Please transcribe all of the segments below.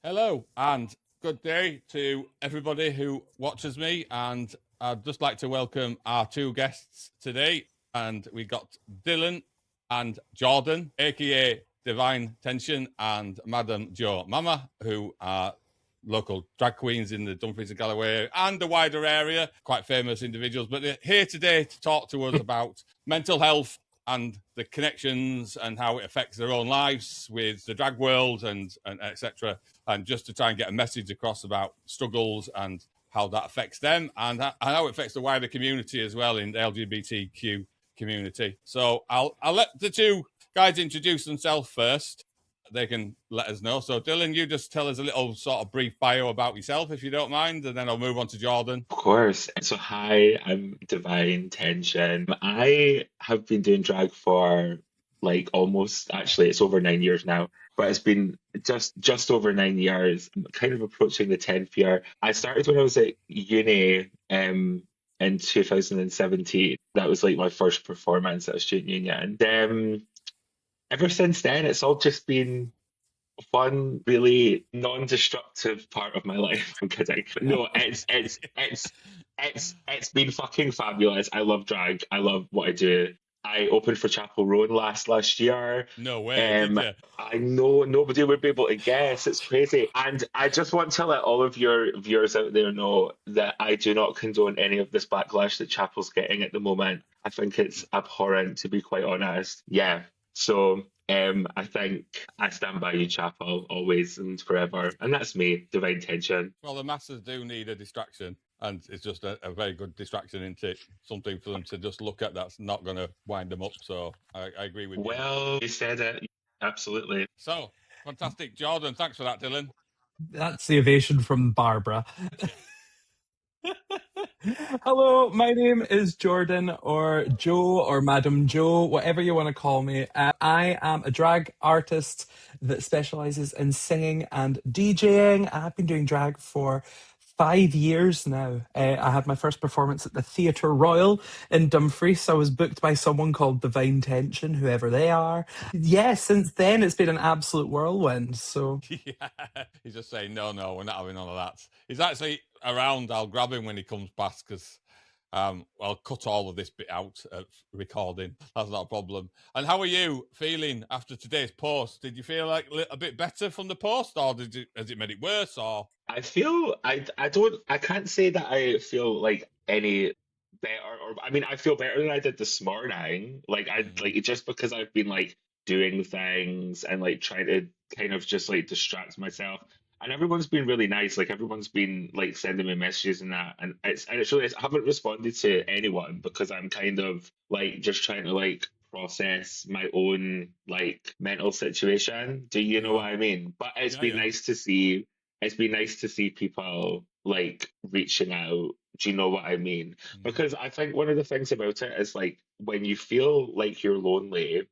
Hello and good day to everybody who watches me. And I'd just like to welcome our two guests today. And we got Dylan and Jordan, aka Devine Tension and Madam Joe Mama, who are local drag queens in the Dumfries and Galloway and the wider area, quite famous individuals. But they're here today to talk to us about mental health and the connections and how it affects their own lives with the drag world and etc. And just to try and get a message across about struggles and how that affects them and how it affects the wider community as well in the LGBTQ community. So I'll let the two guys introduce themselves first. They can let us know. So Dylan, you just tell us a little sort of brief bio about yourself if you don't mind, and then I'll move on to Jordan. Of course. So, hi, I'm Divine Tension. I have been doing drag for like almost, actually, it's over 9 years now, but it's been just over 9 years, kind of approaching the 10th year. I started when I was at uni in 2017. That was like my first performance at a student union. Ever since then, it's all just been fun, really non-destructive part of my life. I'm kidding. No, it's been fucking fabulous. I love drag. I love what I do. I opened for Chapel Roan last year. No way, did Um, you? I know nobody would be able to guess. It's crazy. And I just want to let all of your viewers out there know that I do not condone any of this backlash that Chapel's getting at the moment. I think it's abhorrent, to be quite honest. Yeah. So I think I stand by you, Chapel, always and forever. And that's me, Divine Tension. Well, the masses do need a distraction, and it's just a very good distraction, isn't it? Something for them to just look at that's not going to wind them up. So I agree with you. Well, you said it. Absolutely. So fantastic, Jordan. Thanks for that, Dylan. That's the ovation from Barbara. Hello, my name is Jordan or Joe or Madam Joe, whatever you want to call me. I am a drag artist that specializes in singing and DJing. I've been doing drag for 5 years now. I had my first performance at the Theatre Royal in Dumfries. I was booked by someone called Divine Tension, whoever they are. Yeah, since then it's been an absolute whirlwind. So Yeah, he's just saying no, we're not having none of that. He's actually around. I'll grab him when he comes past because I'll cut all of this bit out of recording. That's not a problem. And how are you feeling after today's post? Did you feel like a bit better from the post, or has it made it worse? Or I can't say that I feel like any better, or I mean I feel better than I did this morning. Like just because I've been like doing things and like trying to kind of just like distract myself. And everyone's been really nice. Like everyone's been like sending me messages and that. And it's really I haven't responded to anyone because I'm kind of like just trying to like process my own like mental situation. Do you know yeah, what I mean? But yeah. it's been nice to see people like reaching out. Do you know what I mean? Mm. Because I think one of the things about it is like when you feel like you're lonely,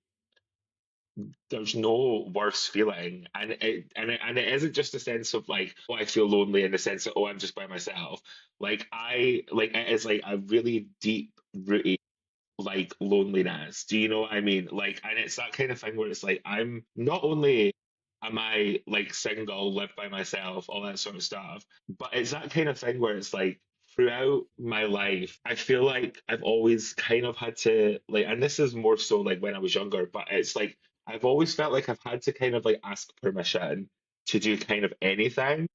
there's no worse feeling, and it isn't just a sense of like, oh, I feel lonely in the sense that, oh, I'm just by myself. Like it is like a really deep rooted like loneliness. Do you know what I mean? Like, and it's that kind of thing where it's like I'm not only am I like single, live by myself, all that sort of stuff, but it's that kind of thing where it's like throughout my life, I feel like I've always kind of had to like, and this is more so like when I was younger, but it's like I've always felt like I've had to kind of like ask permission to do kind of anything.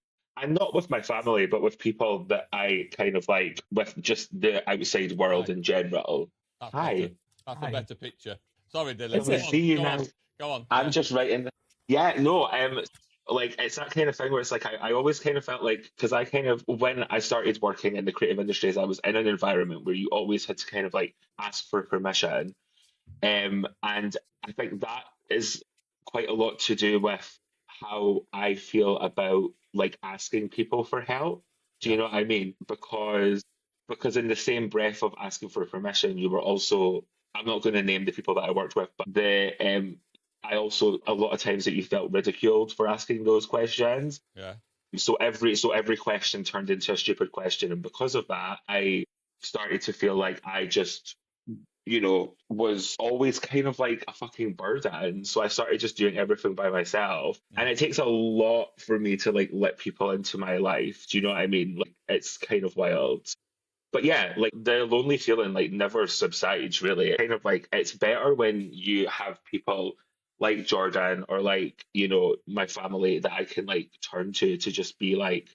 And not with my family, but with people that I kind of like, with just the outside world Hi, in general. that's better. Hi, That's a hi. better picture. Sorry, Dylan. can Is we Go it? on, see you go now? on, go on. I'm Yeah. just writing. Yeah, no, like it's that kind of thing where it's like I always kind of felt like because I kind of when I started working in the creative industries, I was in an environment where you always had to kind of like ask for permission. And I think that is quite a lot to do with how I feel about like asking people for help. Do you Yeah. know what I mean? Because in the same breath of asking for permission, you were also I'm not going to name the people that I worked with, but the I also a lot of times that you felt ridiculed for asking those questions. Yeah. So every question turned into a stupid question, and because of that, I started to feel like I just you know, was always kind of like a fucking burden. So I started just doing everything by myself. And it takes a lot for me to like let people into my life. Do you know what I mean? Like it's kind of wild. But yeah, like the lonely feeling like never subsides really. Kind of like it's better when you have people like Jordan or like, you know, my family that I can like turn to just be like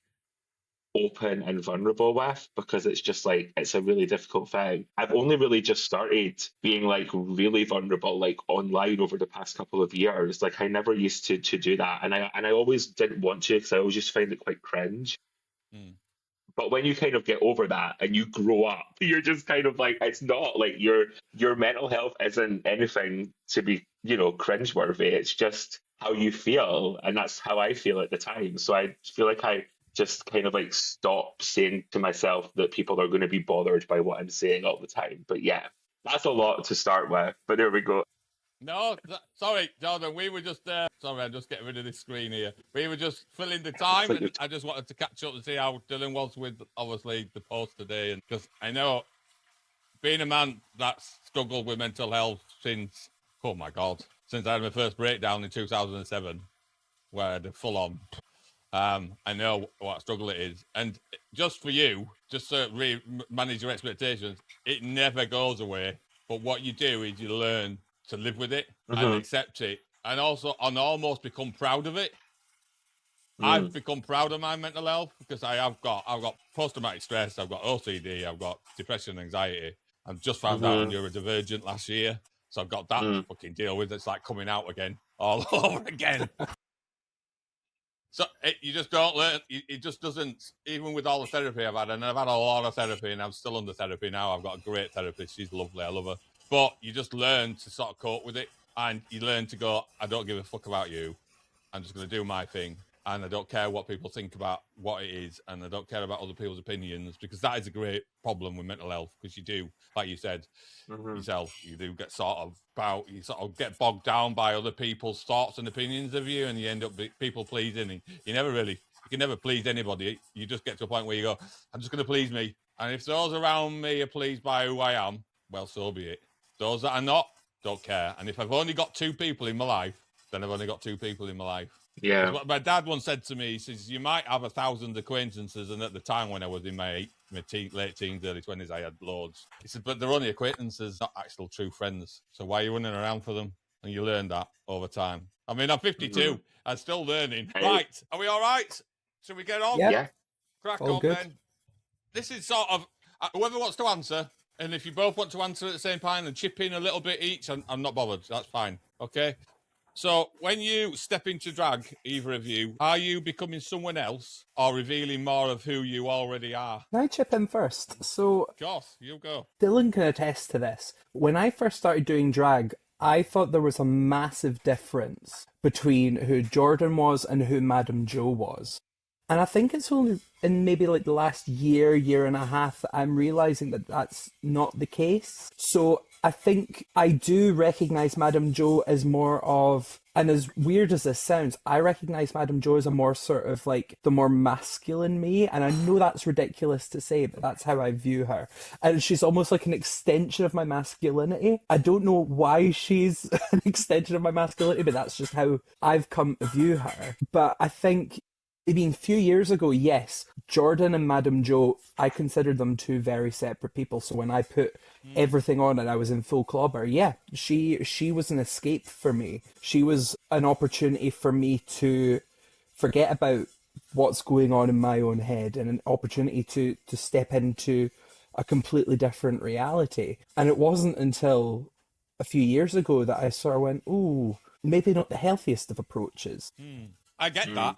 open and vulnerable with because it's just like it's a really difficult thing. I've only really just started being like really vulnerable like online over the past couple of years. Like I never used to do that and I always didn't want to because I always just find it quite cringe. Mm. But when you kind of get over that and you grow up, you're just kind of like it's not like your mental health isn't anything to be, you know, cringeworthy. It's just how you feel, and that's how I feel at the time. So I feel like I just kind of like stop saying to myself that people are going to be bothered by what I'm saying all the time. But yeah, that's a lot to start with. But there we go. No, sorry, Jordan. We were just sorry, I'm just getting rid of this screen here. We were just filling the time, It's like and I just wanted to catch up and see how Dylan was with obviously the post today, and because I know being a man that's struggled with mental health since oh my god, since I had my first breakdown in 2007, where I had a full on. I know what a struggle it is, and just for you, just to manage your expectations, it never goes away. But what you do is you learn to live with it and mm-hmm, accept it, and also and almost become proud of it. I've mm, become proud of my mental health because I've got post traumatic stress, I've got OCD, I've got depression, anxiety. I've just found out I'm mm-hmm, neurodivergent last year, so I've got that to mm, fucking deal with. It's like coming out again, all over again. So you just don't learn. It just doesn't. Even with all the therapy I've had, and I've had a lot of therapy, and I'm still under therapy now. I've got a great therapist. She's lovely. I love her. But you just learn to sort of cope with it, and you learn to go. I don't give a fuck about you. I'm just going to do my thing, and I don't care what people think about what it is, and I don't care about other people's opinions because that is a great problem with mental health because you do, like you said, mm-hmm. yourself, you do get sort of you sort of get bogged down by other people's thoughts and opinions of you, and you end up people pleasing. And you can never please anybody. You just get to a point where you go, I'm just going to please me, and if those around me are pleased by who I am, well, so be it. Those that are not, don't care. And if I've only got two people in my life, then I've only got two people in my life. Because Yeah. what my dad once said to me, he says, you might have 1,000 acquaintances, and at the time when I was in my late teens, early 20s, I had loads. He said, but they're only acquaintances, not actual true friends. So why are you running around for them? And you learn that over time. I mean, I'm 52. Mm-hmm. I'm still learning. I, Right. Are we all right? Should we get on? Yep, yeah. Crack all on good. then. This is sort of whoever wants to answer. And if you both want to answer at the same time and chip in a little bit each, I'm not bothered. That's fine. Okay. So, when you step into drag, either of you, are you becoming someone else or revealing more of who you already are? Can I chip in first? So, Of course, you go. Dylan can attest to this. When I first started doing drag, I thought there was a massive difference between who Jordan was and who Madame Jo was. And I think it's only in maybe like the last year and a half that I'm realizing that that's not the case. So I think I do recognize Madame Jo as more of, and as weird as this sounds, I recognize Madame Jo as a more sort of like the more masculine me. And I know that's ridiculous to say, but that's how I view her. And she's almost like an extension of my masculinity. I don't know why she's an extension of my masculinity, but that's just how I've come to view her. But I think I mean, a few years ago, yes, Jordan and Madame Jo, I considered them two very separate people. So when I put everything on and I was in full clobber, yeah, she was an escape for me. She was an opportunity for me to forget about what's going on in my own head and an opportunity to step into a completely different reality. And it wasn't until a few years ago that I sort of went, ooh, maybe not the healthiest of approaches. I get Mm, that.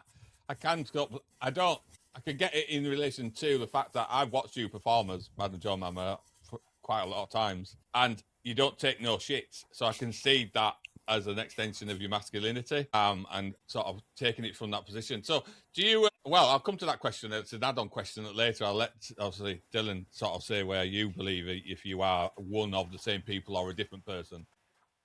I can go. I don't. I can get it in relation to the fact that I've watched you perform as Madam John Mama for quite a lot of times, and you don't take no shit. So I can see that as an extension of your masculinity, and sort of taking it from that position. So do you? Well, I'll come to that question. It's an add-on question that later I'll let obviously Dylan sort of say where you believe if you are one of the same people or a different person.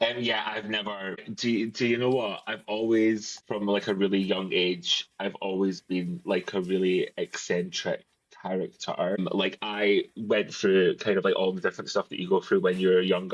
Yeah, I've never. Do you know what? I've always, from like a really young age, I've always been like a really eccentric character. Like I went through kind of like all the different stuff that you go through when you're a young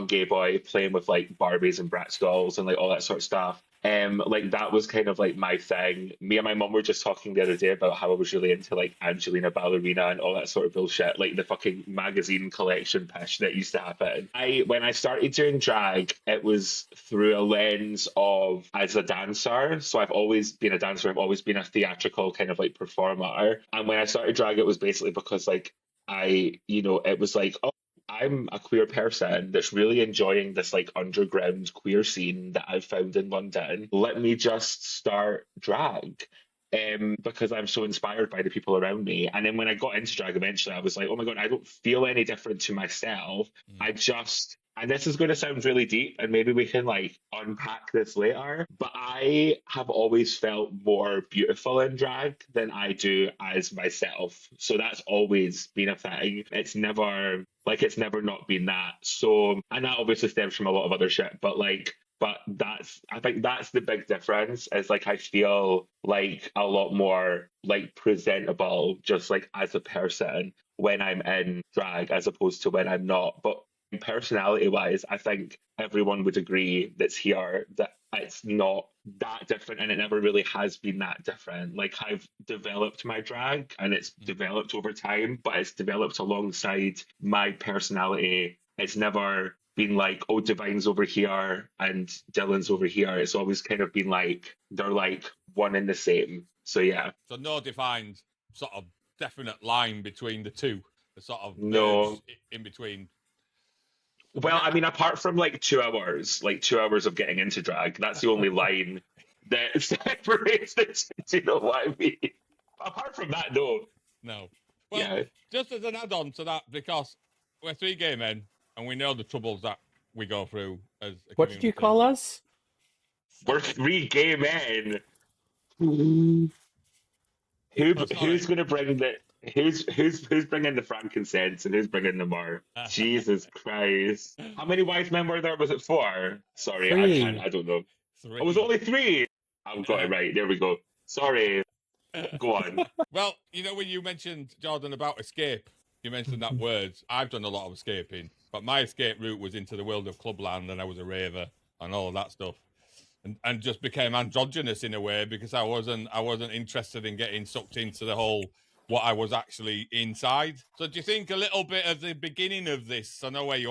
gay boy playing with like Barbies and Bratz dolls and like all that sort of stuff. Like that was kind of like my thing. Me and my mum were just talking the other day about how I was really into like Angelina Ballerina and all that sort of bullshit, like the fucking magazine collection pish that used to happen. When I started doing drag, it was through a lens of as a dancer. So I've always been a dancer. I've always been a theatrical kind of like performer. And when I started drag, it was basically because like it was like, oh, I'm a queer person that's really enjoying this like underground queer scene that I've found in London. Let me just start drag. Because I'm so inspired by the people around me. And then when I got into drag eventually, I was like, oh my God, I don't feel any different to myself. And this is going to sound really deep, and maybe we can like unpack this later, but I have always felt more beautiful in drag than I do as myself. So that's always been a thing. It's never not been that. So, and that obviously stems from a lot of other shit, but I think that's the big difference is like I feel like a lot more like presentable just like as a person when I'm in drag as opposed to when I'm not. But personality wise, I think everyone would agree that's here that it's not that different and it never really has been that different. Like I've developed my drag and it's developed over time, but it's developed alongside my personality. It's never been like, oh, Devine's over here and Dylan's over here. It's always kind of been like they're like one and the same. So yeah. So no defined sort of definite line between the two, the sort of No. merge in between. Well, I mean, apart from like 2 hours of getting into drag, that's the only line that separates the two. Do you know what I mean? Apart from that, no. No. Well, Yeah. just as an add-on to that, because we're three gay men and we know the troubles that we go through as a What did you community. call us? We're three gay men. Who's going to bring the who's bringing the frankincense and who's bringing the myrrh? Jesus Christ! How many wise men were there? Was it four? Sorry, I can't. 3. I don't know. Three. It was only three. I've got it right. There we go. Sorry. Go on. Well, you know, when you mentioned, Jordan, about escape, you mentioned that word. I've done a lot of escaping, but my escape route was into the world of clubland, and I was a raver and all of that stuff. And just became androgynous in a way because I wasn't interested in getting sucked into the whole what I was actually inside. So do you think a little bit of the beginning of this, I know where you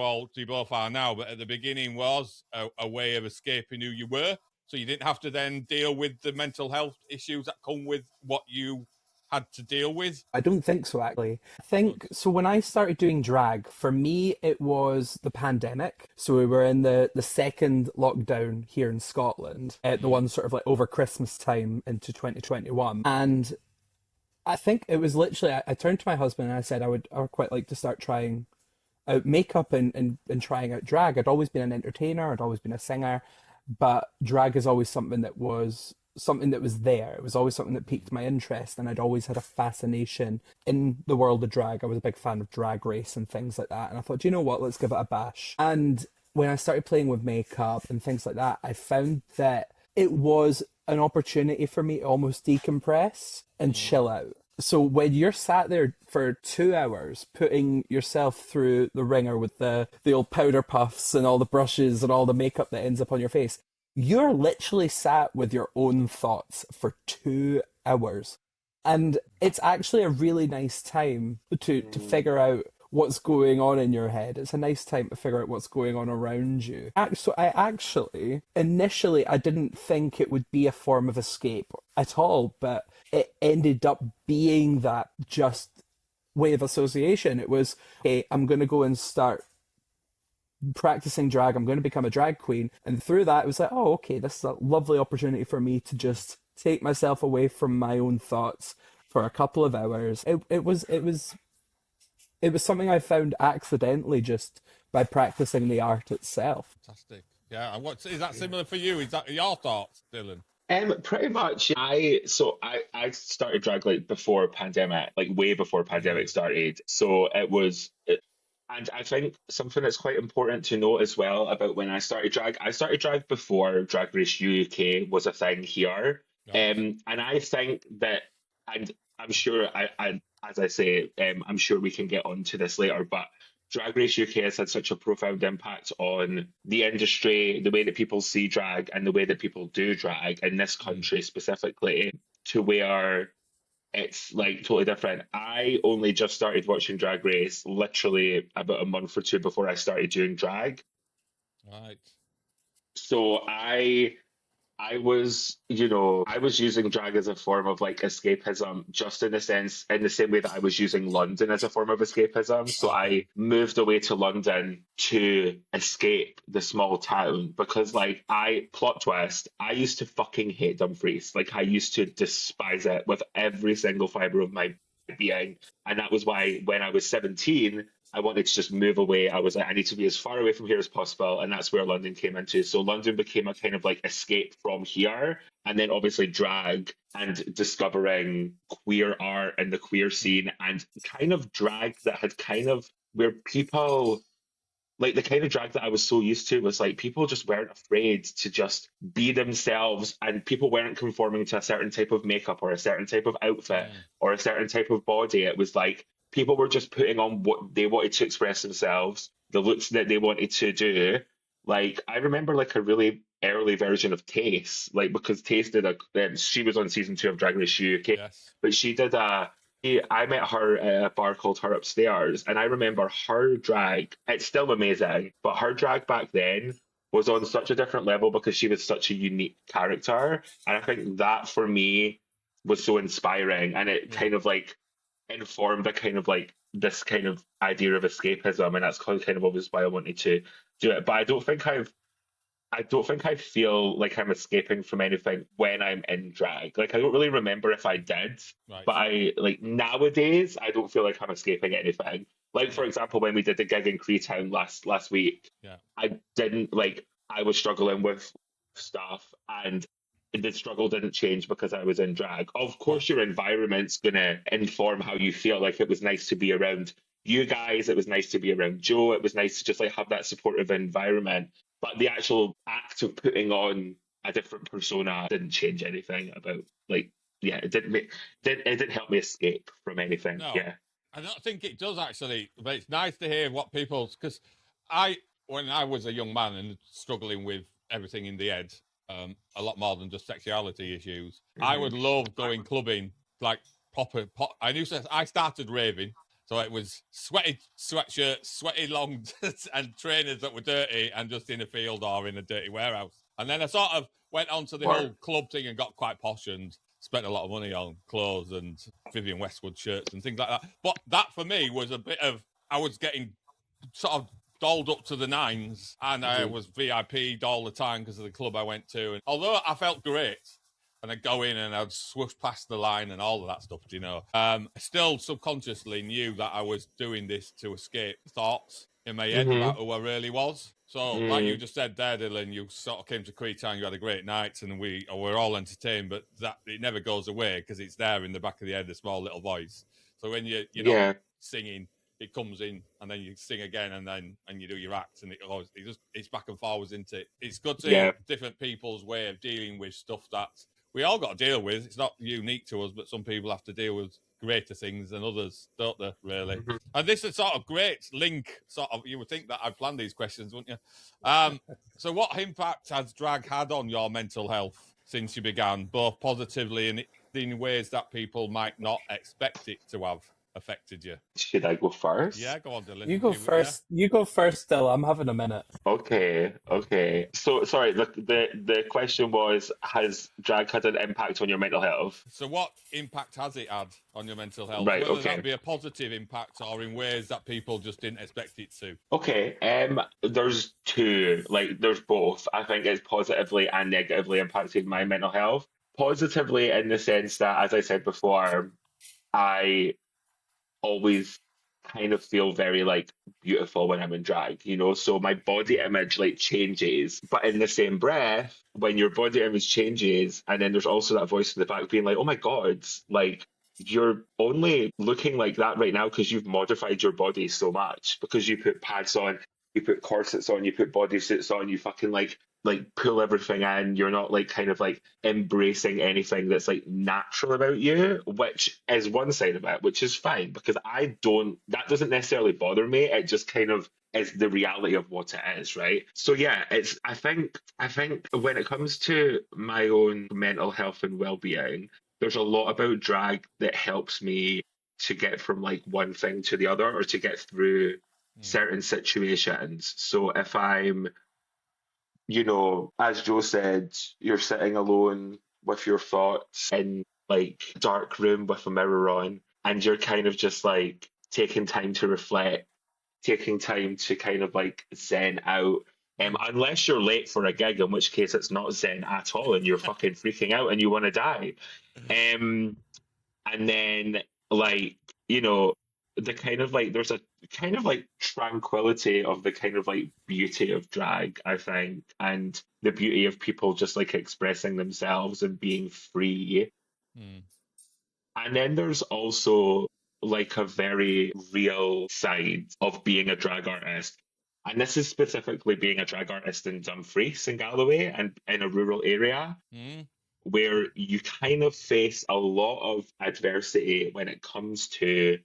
both are now, but at the beginning was a way of escaping who you were? So you didn't have to then deal with the mental health issues that come with what you had to deal with? I don't think so, actually. I think so. When I started doing drag, for me, it was the pandemic. So we were in the second lockdown here in Scotland, the one sort of like over Christmas time into 2021. And I think it was literally, I turned to my husband and I said I would quite like to start trying out makeup and trying out drag. I'd always been an entertainer, I'd always been a singer, but drag is always something that was there. It was always something that piqued my interest, and I'd always had a fascination in the world of drag. I was a big fan of Drag Race and things like that, and I thought, do you know what, let's give it a bash. And when I started playing with makeup and things like that, I found that it was an opportunity for me to almost decompress and chill out. So when you're sat there for 2 hours putting yourself through the ringer with the old powder puffs and all the brushes and all the makeup that ends up on your face, you're literally sat with your own thoughts for 2 hours. And it's actually a really nice time to figure out what's going on in your head. It's a nice time to figure out what's going on around you. So initially, I didn't think it would be a form of escape at all, but it ended up being that just way of association. It was, hey, I'm going to go and start practicing drag. I'm going to become a drag queen. And through that, it was like, oh, okay, this is a lovely opportunity for me to just take myself away from my own thoughts for a couple of hours. It was something I found accidentally just by practicing the art itself. Fantastic. Yeah. And is that similar for you? Is that your thoughts, Dylan? Pretty much. I started drag like before pandemic, like way before pandemic started. So and I think something that's quite important to note as well about when I started drag before Drag Race UK was a thing here. Right. And I think that, and I'm sure as I say, I'm sure we can get onto this later, but Drag Race UK has had such a profound impact on the industry, the way that people see drag, and the way that people do drag in this country specifically, to where it's like totally different. I only just started watching Drag Race literally about a month or two before I started doing drag. Right. So I was using drag as a form of like escapism, just in the sense, in the same way that I was using London as a form of escapism. So Okay. I moved away to London to escape the small town because, like, plot twist, I used to fucking hate Dumfries. Like, I used to despise it with every single fiber of my being. And that was why when I was 17, I wanted to just move away. I was like, I need to be as far away from here as possible. And that's where London came into. So London became a kind of like escape from here. And then obviously drag and discovering queer art and the queer scene and kind of drag that had kind of where people like the kind of drag that I was so used to was like people just weren't afraid to just be themselves, and people weren't conforming to a certain type of makeup or a certain type of outfit or a certain type of body. It was like people were just putting on what they wanted to express themselves, the looks that they wanted to do. Like I remember like a really early version of Taste, like because Taste did she was on season 2 of Drag Race UK, Yes. but she did I met her at a bar called Her Upstairs, and I remember her drag. It's still amazing, but her drag back then was on such a different level because she was such a unique character. And I think that for me was so inspiring, and it Yeah. kind of like informed a kind of like this kind of idea of escapism, and that's kind of always why I wanted to do it. But I don't think I feel like I'm escaping from anything when I'm in drag. Like I don't really remember if I did, Right. but I like nowadays I don't feel like I'm escaping anything. Like for Yeah. example, when we did the gig in Creetown last week, Yeah. I didn't like I was struggling with stuff, and the struggle didn't change because I was in drag. Of course, Right. your environment's gonna inform how you feel. Like it was nice to be around you guys, it was nice to be around Joe, it was nice to just like have that supportive environment. But the actual act of putting on a different persona didn't change anything about like yeah, it didn't help me escape from anything. No, Yeah. I don't think it does actually, but it's nice to hear what people's because I, when I was a young man and struggling with everything in the head, a lot more than just sexuality issues, I would Hmm. love going clubbing, like proper. I knew I started raving, so it was sweaty sweatshirts, sweaty long and trainers that were dirty, and just in a field or in a dirty warehouse. And then I sort of went on to the Or whole club thing and got quite posh and spent a lot of money on clothes and Vivian Westwood shirts and things like that. But that for me was a bit of I was getting sort of dolled up to the nines, and I mhm. was VIP'd all the time because of the club I went to. And although I felt great, and I'd go in and I'd swoosh past the line and all of that stuff, you know, I still subconsciously knew that I was doing this to escape thoughts in my head about Mhm. who I really was. So, like you Mm. just said there, Dylan, you sort of came to Creetown, you had a great night, and we're all entertained, but that it never goes away because it's there in the back of the head, the small little voice. So when you're not Yeah. singing, it comes in, and then you sing again, and you do your act, and it's back and forwards, isn't it? It's good to hear Yeah. different people's way of dealing with stuff that we all got to deal with. It's not unique to us, but some people have to deal with greater things than others, don't they? Really. Mhm. And this is sort of great link. Sort of, you would think that I'd planned these questions, wouldn't you? So, what impact has drag had on your mental health since you began, both positively and in ways that people might not expect it to have affected you? Should I go first? Yeah, go on, Dylan. You go Yeah. first. You go first, still. I'm having a minute. Okay, okay. So sorry, the question was, has drag had an impact on your mental health? So, what impact has it had on your mental health? Right, Whether that okay. be a positive impact or in ways that people just didn't expect it to. Okay, there's two, like there's both. I think it's positively and negatively impacted my mental health. Positively in the sense that, as I said before, I always kind of feel very like beautiful when I'm in drag, you know? So my body image like changes, but in the same breath, when your body image changes, and then there's also that voice in the back being like, oh my God, like you're only looking like that right now because you've modified your body so much, because you put pads on, you put corsets on, you put bodysuits on, you fucking like like pull everything in. You're not like kind of like embracing anything that's like natural about you, which is one side of it, which is fine because I don't, that doesn't necessarily bother me. It just kind of is the reality of what it is, right? So yeah, it's I think when it comes to my own mental health and well-being, there's a lot about drag that helps me to get from like one thing to the other or to get through Mm. certain situations. So if I'm, as Joe said, you're sitting alone with your thoughts in like a dark room with a mirror on, and you're kind of just like taking time to reflect, taking time to kind of like zen out. Mm. Unless you're late for a gig, in which case it's not zen at all, and you're fucking freaking out and you want to die. Um, and then like you know the kind of like there's a kind of like tranquility of the kind of like beauty of drag, I think, and the beauty of people just like expressing themselves and being free. Mm. And then there's also like a very real side of being a drag artist. And this is specifically being a drag artist in Dumfries in Galloway and in a rural area Mm. where you kind of face a lot of adversity when it comes to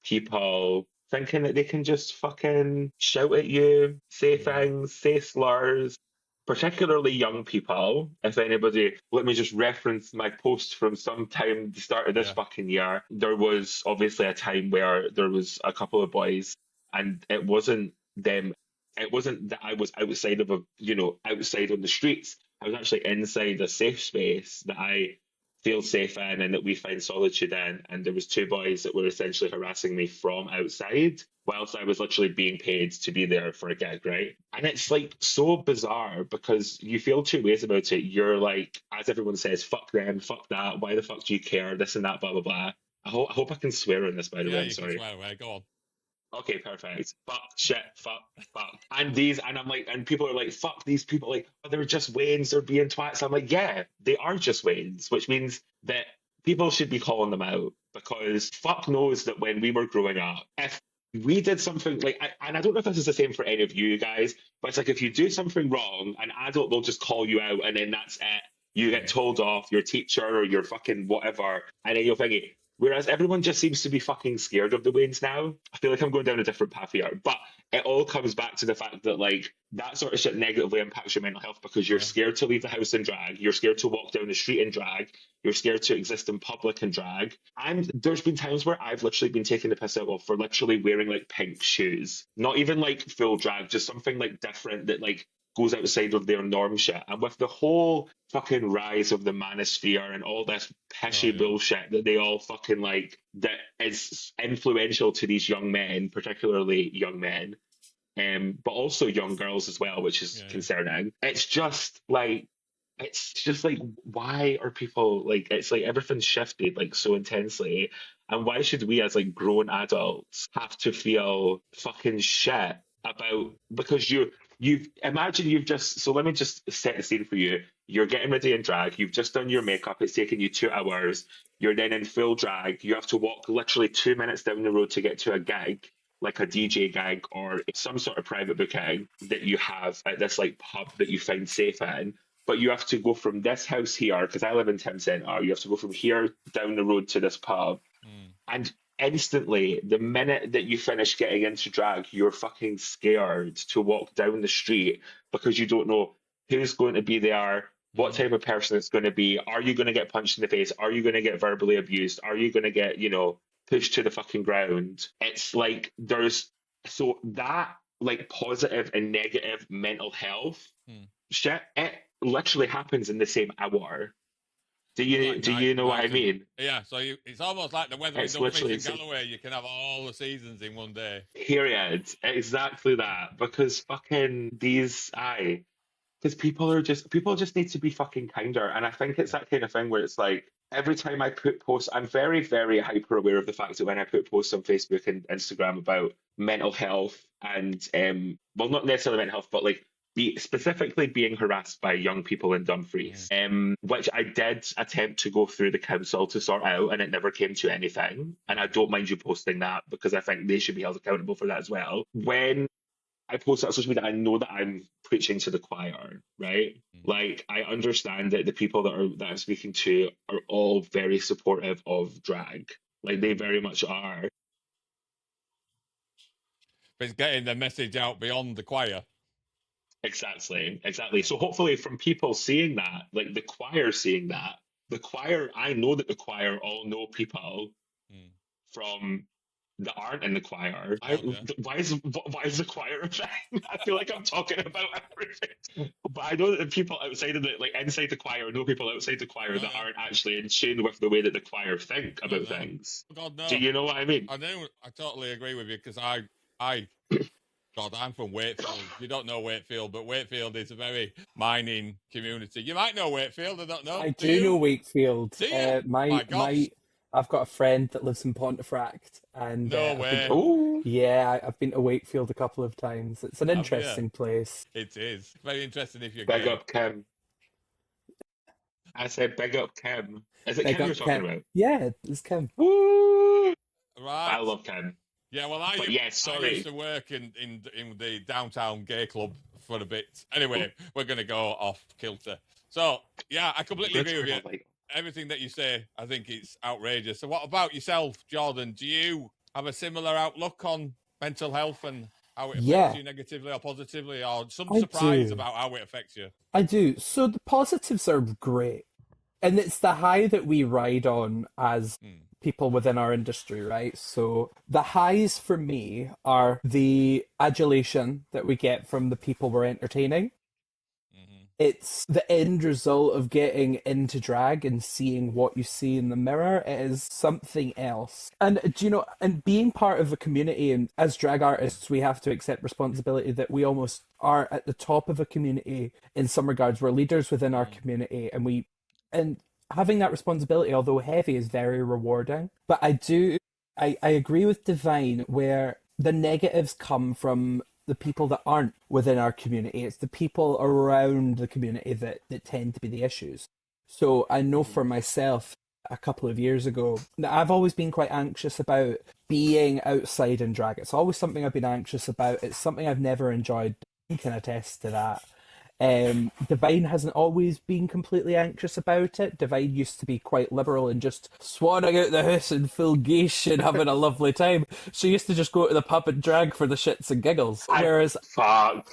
people thinking that they can just fucking shout at you, say Mm. things, say slurs, particularly young people. If anybody, let me just reference my post from sometime the start of this Yeah. fucking year. There was obviously a time where there was a couple of boys, and it wasn't them. It wasn't that I was outside of outside on the streets. I was actually inside a safe space that I feel safe in and that we find solitude in. And there was two boys that were essentially harassing me from outside whilst I was literally being paid to be there for a gig, right? And it's like so bizarre because you feel two ways about it. You're like, as everyone says, fuck them, fuck that, why the fuck do you care? This and that, blah blah blah. I hope I can swear on this, by the way. Yeah, I'm you can sorry. swear away. Go on. Okay, perfect. Fuck, shit, fuck, fuck. And I'm like, and people are like, fuck these people, like, oh, they're just Waynes, they're being twats. I'm like, yeah, they are just Waynes, which means that people should be calling them out because fuck knows that when we were growing up, if we did something like, and I don't know if this is the same for any of you guys, but it's like if you do something wrong, an adult will just call you out and then that's it. You get Mm. told off, your teacher or your fucking whatever, and then you're thinking, whereas everyone just seems to be fucking scared of the Waynes now. I feel like I'm going down a different path here. But it all comes back to the fact that like that sort of shit negatively impacts your mental health because you're Yeah. scared to leave the house in drag, you're scared to walk down the street in drag, you're scared to exist in public in drag. And there's been times where I've literally been taking the piss out of for literally wearing like pink shoes. Not even like full drag, just something like different that like goes outside of their norm shit. And with the whole fucking rise of the manosphere and all this Oh pishy yeah. bullshit that they all fucking like, that is influential to these young men, particularly young men, but also young girls as well, which is Yeah. Yeah. concerning. It's just like, why are people like, it's like everything's shifted like so intensely. And why should we as like grown adults have to feel fucking shit about, because you've imagine you've just, so let me just set the scene for you. You're getting ready in drag, you've just done your makeup, it's taken you 2 hours, you're then in full drag, you have to walk literally 2 minutes down the road to get to a gig, like a Mm. DJ gig or some sort of private booking that you have at this like pub that you find safe in. But you have to go from this house here, because I live in town centre, you have to go from here down the road to this pub. Mm. And instantly, the minute that you finish getting into drag, you're fucking scared to walk down the street because you don't know who's going to be there, what Mm. type of person it's going to be. Are you going to get punched in the face? Are you going to get verbally abused? Are you going to get, pushed to the fucking ground? It's like there's so that like positive and negative mental health Mm. shit, it literally happens in the same hour. Do It's you like do you know what I night and mean? yeah. So it's almost like the weather in It's Dumfries literally and Galloway. You can have all the seasons in one day. period. Exactly that. Because fucking these because people just need to be fucking kinder. And I think it's Yeah. that kind of thing where it's like every time I put posts, I'm very, very hyper aware of the fact that when I put posts on Facebook and Instagram about mental health and well, not necessarily mental health, but like specifically being harassed by young people in Mm. Dumfries, which I did attempt to go through the council to sort out, and it never came to anything. And I Mm. don't mind you posting that because I think they should be held accountable for that as well. When I post on social media, I know that I'm preaching to the choir, right? Mm. Like I understand that the people that I'm speaking to are all very supportive of drag. Like they very much are. But it's getting the message out beyond the choir. Exactly, exactly. So hopefully from people seeing that, like the choir seeing that, the choir, I know that the choir all know people Mm. from that aren't in the choir. God, yeah. Why is the choir a thing? I feel like I'm talking about everything, but I know that the people outside of the like inside the choir know people outside the choir Oh, that yeah. aren't actually in tune with the way that the choir think God, about no. things. God, Do no. you know what I mean? I know. I totally agree with you because I, God, I'm from Wakefield. You don't know Wakefield, but Wakefield is a very mining community. You might know Wakefield. I don't know. I Do do know you? Wakefield. Do you? My My gosh. my, I've got a friend that lives in Pontefract, and No I've been way. to, Oh, yeah, I've been to Wakefield a couple of times. It's an Have you? interesting place. It is. Very interesting if you're big gay. up Kim. I said big up Kim. Is it Big Kim you're up talking Kim. about? Yeah, it's Kim. Woo! I Right. love Kim. Yeah, well, But yes, I used sorry. to work in the downtown gay club for a bit. Anyway, we're gonna go off kilter. So yeah, I completely We're agree with talking you. about like Everything that you say, I think it's outrageous. So what about yourself, Jordan? Do you have a similar outlook on mental health and how it affects Yeah, you negatively or positively, or some I surprise do. about how it affects you? I do. So the positives are great. And it's the high that we ride on as Hmm. people within our industry, right? So the highs for me are the adulation that we get from the people we're entertaining. Mm-hmm. It's the end result of getting into drag and seeing what you see in the mirror. It is something else. And do you know, and being part of a community, and as drag artists, we have to accept responsibility that we almost are at the top of a community in some regards. We're leaders within our Mm. community, and having that responsibility, although heavy, is very rewarding. But I agree with Devine where the negatives come from the people that aren't within our community. It's the people around the community that tend to be the issues. So I know for mm, myself, a couple of years ago, that I've always been quite anxious about being outside in drag. It's always something I've been anxious about. It's something I've never enjoyed. You can attest to that. Devine hasn't always been completely anxious about it. Devine used to be quite liberal and just swanning out the house in full geish and having a lovely time. She used to just go to the pub and drag for the shits and giggles. I Whereas fuck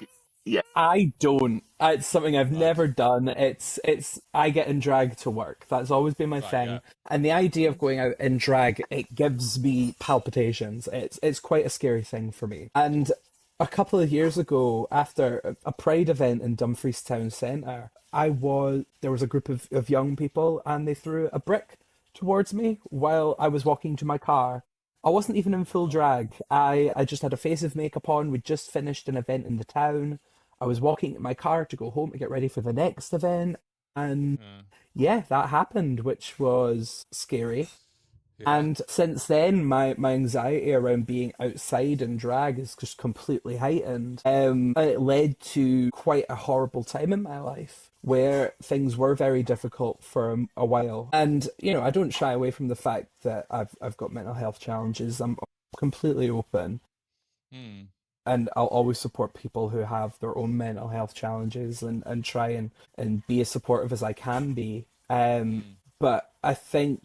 yeah. I don't. It's something I've Right, never done. It's I get in drag to work. That's always been my right, yeah. thing. And the idea of going out in drag, it gives me palpitations. It's quite a scary thing for me. And a couple of years ago, after a Pride event in Dumfries Town Centre, there was a group of young people and they threw a brick towards me while I was walking to my car. I wasn't even in full Oh, drag. I just had a face of makeup on. We'd just finished an event in the town. I was walking to my car to go home to get ready for the next event. And yeah. yeah, that happened, which was scary. Yeah. And since then, my anxiety around being outside in drag is just completely heightened. And it led to quite a horrible time in my life where things were very difficult for a while. And, you know, I don't shy away from the fact that I've got mental health challenges. I'm completely open. Hmm. And I'll always support people who have their own mental health challenges and try and be as supportive as I can be. Hmm. But I think